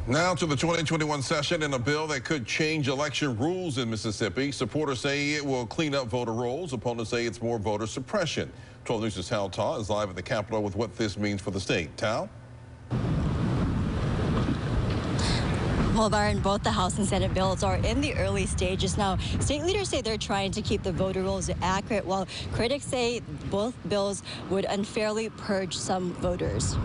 Now to the 2021 session and a bill that could change election rules in Mississippi. Supporters say it will clean up voter rolls. Opponents say it's more voter suppression. 12 News' Tal Ta is live at the Capitol with what this means for the state. Tal? Well, Byron, both the House and Senate bills are in the early stages now. State leaders say they're trying to keep the voter rolls accurate, while critics say both bills would unfairly purge some voters.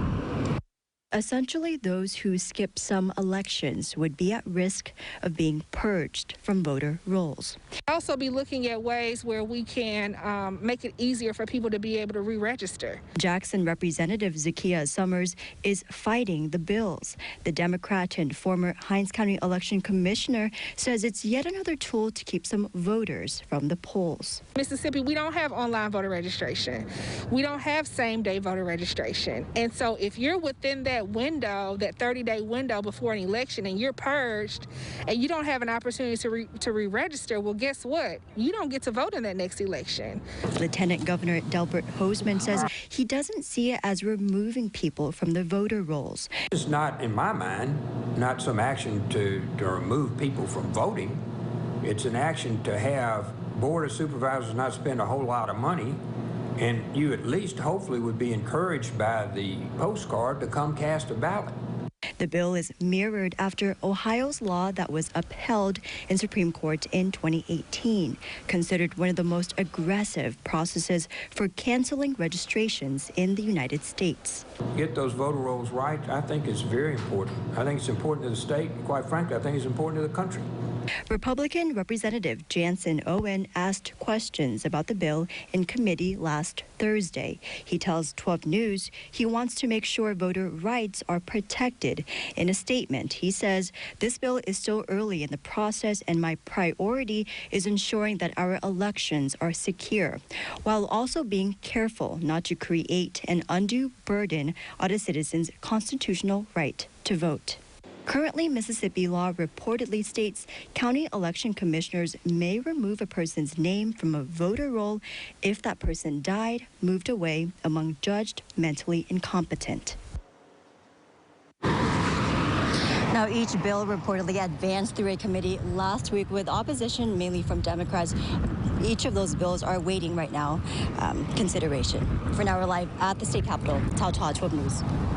Essentially, those who skip some elections would be at risk of being purged from voter rolls. Also be looking at ways where we can make it easier for people to be able to re-register. Jackson Representative Zakiya Summers is fighting the bills. The Democrat and former Hinds County Election Commissioner says it's yet another tool to keep some voters from the polls. Mississippi, we don't have online voter registration. We don't have same-day voter registration. And so if you're within that window, that 30-day window before an election, and you're purged and you don't have an opportunity to re-register, well, guess what? You don't get to vote in that next election. Lieutenant Governor Delbert Hoseman says he doesn't see it as removing people from the voter rolls. It's not, in my mind, not some action to remove people from voting. It's an action to have Board of Supervisors not spend a whole lot of money, and you at least hopefully would be encouraged by the postcard to come cast a ballot. The bill is mirrored after Ohio's law that was upheld in Supreme Court in 2018, considered one of the most aggressive processes for canceling registrations in the United States. Get those voter rolls right, I think it's very important. I think it's important to the state, and quite frankly, I think it's important to the country. Republican Representative Jansen Owen asked questions about the bill in committee last Thursday. He tells 12 News he wants to make sure voter rights are protected. In a statement, he says, "This bill is still early in the process, and my priority is ensuring that our elections are secure, while also being careful not to create an undue burden on a citizen's constitutional right to vote." Currently, Mississippi law reportedly states county election commissioners may remove a person's name from a voter roll if that person died, moved away, among judged mentally incompetent. Now, each bill reportedly advanced through a committee last week with opposition mainly from Democrats. Each of those bills are waiting right now consideration. For now, we're live at the state capitol. Tal Ta, 12 News.